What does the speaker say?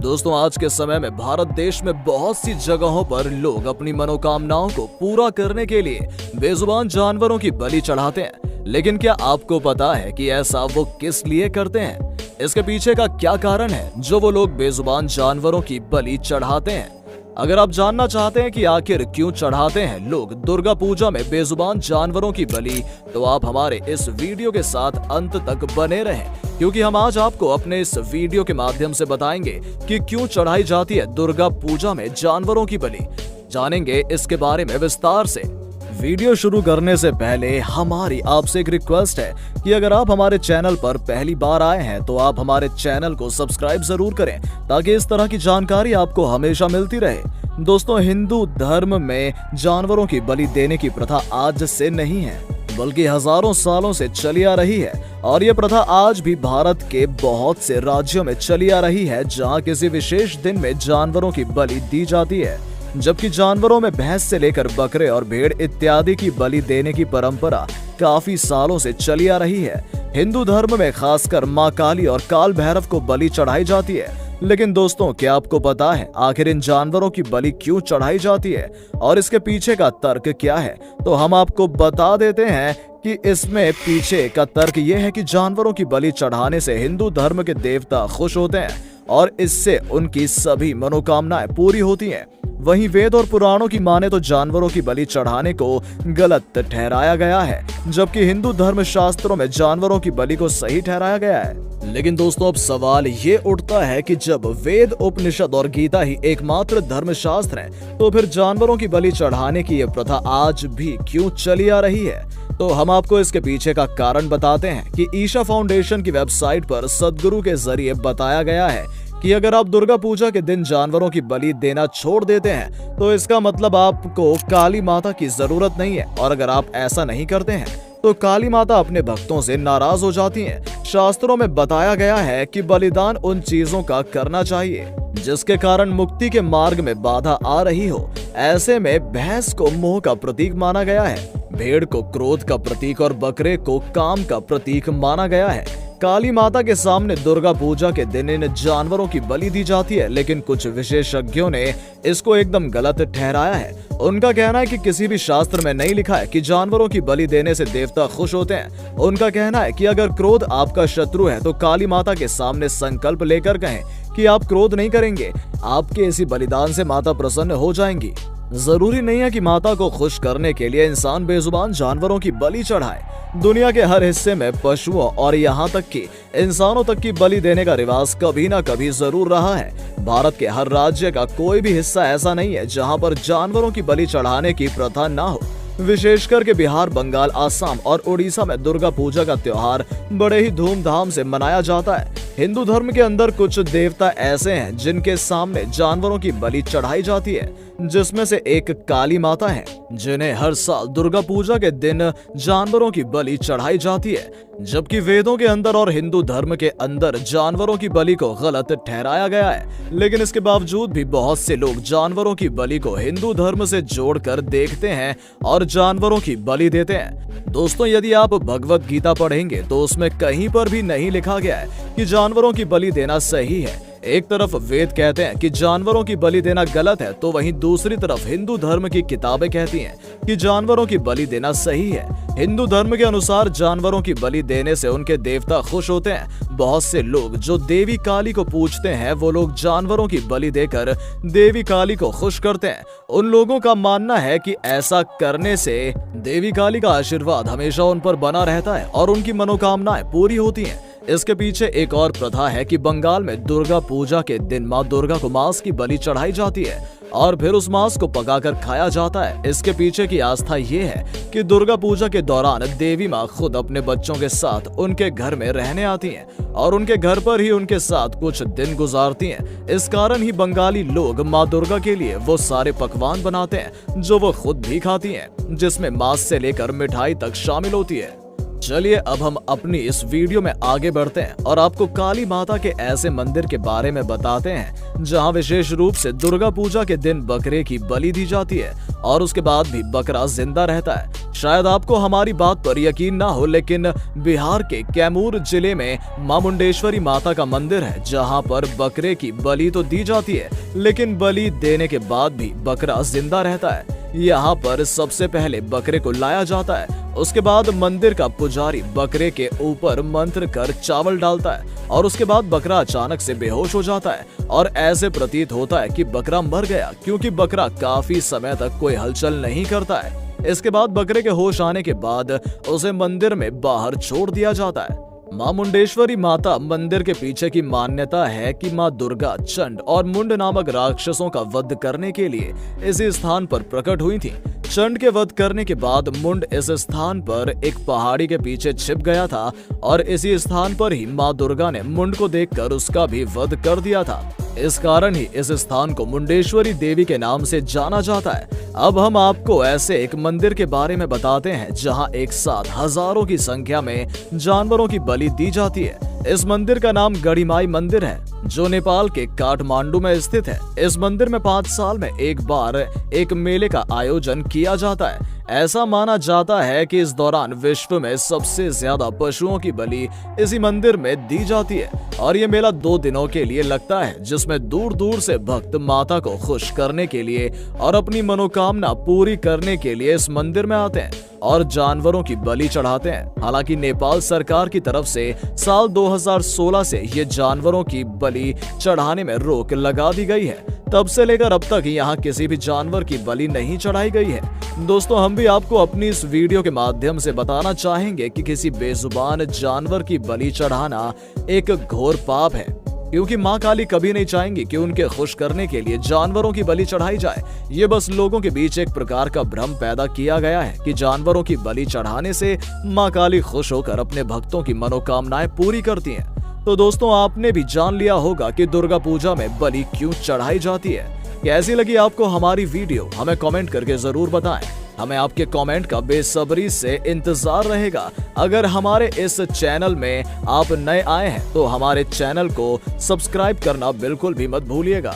दोस्तों, आज के समय में भारत देश में बहुत सी जगहों पर लोग अपनी मनोकामनाओं को पूरा करने के लिए बेजुबान जानवरों की बलि चढ़ाते हैं। लेकिन क्या आपको पता है कि ऐसा वो किस लिए करते हैं? इसके पीछे का क्या कारण है जो वो लोग बेजुबान जानवरों की बलि चढ़ाते हैं? अगर आप जानना चाहते हैं कि आखिर क्यों चढ़ाते हैं लोग दुर्गा पूजा में बेजुबान जानवरों की बलि, तो आप हमारे इस वीडियो के साथ अंत तक बने रहें, क्योंकि हम आज आपको अपने इस वीडियो के माध्यम से बताएंगे कि क्यों चढ़ाई जाती है दुर्गा पूजा में जानवरों की बलि। जानेंगे इसके बारे में विस्तार से। वीडियो शुरू करने से पहले हमारी आपसे एक रिक्वेस्ट है कि अगर आप हमारे चैनल पर पहली बार आए हैं तो आप हमारे चैनल को सब्सक्राइब जरूर करें, ताकि इस तरह की जानकारी आपको हमेशा मिलती रहे। दोस्तों, हिंदू धर्म में जानवरों की बलि देने की प्रथा आज से नहीं है, बल्कि हजारों सालों से चली आ रही है। और ये प्रथा आज भी भारत के बहुत से राज्यों में चली आ रही है, जहाँ किसी विशेष दिन में जानवरों की बलि दी जाती है। जबकि जानवरों में भैंस से लेकर बकरे और भेड़ इत्यादि की बलि देने की परंपरा काफी सालों से चली आ रही है। हिंदू धर्म में खासकर मां काली और काल भैरव को बलि चढ़ाई जाती है। लेकिन दोस्तों, क्या आपको पता है आखिर इन जानवरों की बलि क्यों चढ़ाई जाती है और इसके पीछे का तर्क क्या है? तो हम आपको बता देते हैं कि इसमें पीछे का तर्क ये है कि जानवरों की बलि चढ़ाने से हिंदू धर्म के देवता खुश होते हैं और इससे उनकी सभी मनोकामनाएं पूरी होती हैं। वहीं वेद और पुराणों की माने तो जानवरों की बलि चढ़ाने को गलत ठहराया गया है, जबकि हिंदू धर्म शास्त्रों में जानवरों की बलि को सही ठहराया गया है। लेकिन दोस्तों, अब सवाल ये उठता है कि जब वेद, उपनिषद और गीता ही एकमात्र धर्मशास्त्र हैं, तो फिर जानवरों की बलि चढ़ाने की यह प्रथा आज भी क्यों चली आ रही है? तो हम आपको इसके पीछे का कारण बताते हैं कि ईशा फाउंडेशन की वेबसाइट पर सदगुरु के जरिए बताया गया है कि अगर आप दुर्गा पूजा के दिन जानवरों की बलि देना छोड़ देते हैं तो इसका मतलब आपको काली माता की जरूरत नहीं है, और अगर आप ऐसा नहीं करते हैं तो काली माता अपने भक्तों से नाराज हो जाती हैं। शास्त्रों में बताया गया है कि बलिदान उन चीजों का करना चाहिए जिसके कारण मुक्ति के मार्ग में बाधा आ रही हो। ऐसे में भैंस को मोह का प्रतीक माना गया है, भेड़ को क्रोध का प्रतीक और बकरे को काम का प्रतीक माना गया है। काली माता के सामने दुर्गा पूजा के दिन इन जानवरों की बलि दी जाती है, लेकिन कुछ विशेषज्ञों ने इसको एकदम गलत ठहराया है। उनका कहना है कि किसी भी शास्त्र में नहीं लिखा है कि जानवरों की बलि देने से देवता खुश होते हैं। उनका कहना है कि अगर क्रोध आपका शत्रु है तो काली माता के सामने संकल्प लेकर कहें कि आप क्रोध नहीं करेंगे, आपके इसी बलिदान से माता प्रसन्न हो जाएंगी। जरूरी नहीं है कि माता को खुश करने के लिए इंसान बेजुबान जानवरों की बलि चढ़ाए। दुनिया के हर हिस्से में पशुओं और यहाँ तक कि इंसानों तक की बलि देने का रिवाज कभी ना कभी जरूर रहा है। भारत के हर राज्य का कोई भी हिस्सा ऐसा नहीं है जहाँ पर जानवरों की बलि चढ़ाने की प्रथा ना हो। विशेषकर के बिहार, बंगाल, आसाम और उड़ीसा में दुर्गा पूजा का त्योहार बड़े ही धूमधाम से मनाया जाता है। हिंदू धर्म के अंदर कुछ देवता ऐसे हैं जिनके सामने जानवरों की बलि चढ़ाई जाती है, जिसमें से एक काली माता है, जिन्हें हर साल दुर्गा पूजा के दिन जानवरों की बलि चढ़ाई जाती है। जबकि वेदों के अंदर और हिंदू धर्म के अंदर जानवरों की बलि को गलत ठहराया गया है, लेकिन इसके बावजूद भी बहुत से लोग जानवरों की बलि को हिंदू धर्म से जोड़कर देखते हैं और जानवरों की बलि देते हैं। दोस्तों, यदि आप भगवत गीता पढ़ेंगे तो उसमें कहीं पर भी नहीं लिखा गया है कि जानवरों की बलि देना सही है। एक तरफ वेद कहते हैं कि जानवरों की बलि देना गलत है, तो वहीं दूसरी तरफ हिंदू धर्म की किताबें कहती हैं कि जानवरों की बलि देना सही है। हिंदू धर्म के अनुसार जानवरों की बलि देने से उनके देवता खुश होते हैं। बहुत से लोग जो देवी काली को पूजते हैं वो लोग जानवरों की बलि देकर देवी काली को खुश करते हैं। उन लोगों का मानना है कि ऐसा करने से देवी काली का आशीर्वाद हमेशा उन पर बना रहता है और उनकी मनोकामनाएं पूरी होती हैं। इसके पीछे एक और प्रथा है कि बंगाल में दुर्गा पूजा के दिन मां दुर्गा को मांस की बलि चढ़ाई जाती है और फिर उस मांस को पकाकर खाया जाता है। इसके पीछे की आस्था ये है कि दुर्गा पूजा के दौरान देवी मां खुद अपने बच्चों के साथ उनके घर में रहने आती हैं और उनके घर पर ही उनके साथ कुछ दिन गुजारती हैं। इस कारण ही बंगाली लोग मां दुर्गा के लिए वो सारे पकवान बनाते हैं जो वो खुद भी खाती हैं, जिसमें मांस से लेकर मिठाई तक शामिल होती है। चलिए अब हम अपनी इस वीडियो में आगे बढ़ते हैं और आपको काली माता के ऐसे मंदिर के बारे में बताते हैं जहां विशेष रूप से दुर्गा पूजा के दिन बकरे की बलि दी जाती है और उसके बाद भी बकरा जिंदा रहता है। शायद आपको हमारी बात पर यकीन ना हो, लेकिन बिहार के कैमूर जिले में मां मुंडेश्वरी माता का मंदिर है, जहां पर बकरे की बलि तो दी जाती है, लेकिन बलि देने के बाद भी बकरा जिंदा रहता है। यहाँ पर सबसे पहले बकरे को लाया जाता है, उसके बाद मंदिर का पुजारी बकरे के ऊपर मंत्र कर चावल डालता है और उसके बाद बकरा अचानक से बेहोश हो जाता है और ऐसे प्रतीत होता है कि बकरा मर गया, क्योंकि बकरा काफी समय तक कोई हलचल नहीं करता है। इसके बाद बकरे के होश आने के बाद उसे मंदिर में बाहर छोड़ दिया जाता है। मां मुंडेश्वरी माता मंदिर के पीछे की मान्यता है कि मां दुर्गा चंड और मुंड नामक राक्षसों का वध करने के लिए इसी स्थान पर प्रकट हुई थी। चंड के वध करने के बाद मुंड इस स्थान पर एक पहाड़ी के पीछे छिप गया था और इसी स्थान पर ही मां दुर्गा ने मुंड को देखकर उसका भी वध कर दिया था। इस कारण ही इस स्थान को मुंडेश्वरी देवी के नाम से जाना जाता है। अब हम आपको ऐसे एक मंदिर के बारे में बताते हैं जहां एक साथ हजारों की संख्या में जानवरों की बलि दी जाती है। इस मंदिर का नाम गढ़ीमाई मंदिर है, जो नेपाल के काठमांडू में स्थित है। इस मंदिर में 5 साल में एक बार एक मेले का आयोजन किया जाता है। ऐसा माना जाता है कि इस दौरान विश्व में सबसे ज्यादा पशुओं की बलि इसी मंदिर में दी जाती है और ये मेला 2 दिनों के लिए लगता है, जिसमें दूर दूर से भक्त माता को खुश करने के लिए और अपनी मनोकामना पूरी करने के लिए इस मंदिर में आते हैं और जानवरों की बलि चढ़ाते हैं। हालांकि नेपाल सरकार की तरफ से साल 2016 से ये जानवरों की बलि चढ़ाने में रोक लगा दी गई है। तब से लेकर अब तक यहाँ किसी भी जानवर की बलि नहीं चढ़ाई गई है। दोस्तों, हम भी आपको अपनी इस वीडियो के माध्यम से बताना चाहेंगे कि किसी बेजुबान जानवर की बलि चढ़ाना एक घोर पाप है, क्योंकि मां काली कभी नहीं चाहेंगी कि उनके खुश करने के लिए जानवरों की बलि चढ़ाई जाए। ये बस लोगों के बीच एक प्रकार का भ्रम पैदा किया गया है कि जानवरों की बलि चढ़ाने से मां काली खुश होकर अपने भक्तों की मनोकामनाएं पूरी करती हैं। तो दोस्तों, आपने भी जान लिया होगा कि दुर्गा पूजा में बलि क्यों चढ़ाई जाती है। कैसी लगी आपको हमारी वीडियो, हमें कमेंट करके जरूर बताएं। हमें आपके कमेंट का बेसब्री से इंतजार रहेगा। अगर हमारे इस चैनल में आप नए आए हैं तो हमारे चैनल को सब्सक्राइब करना बिल्कुल भी मत भूलिएगा।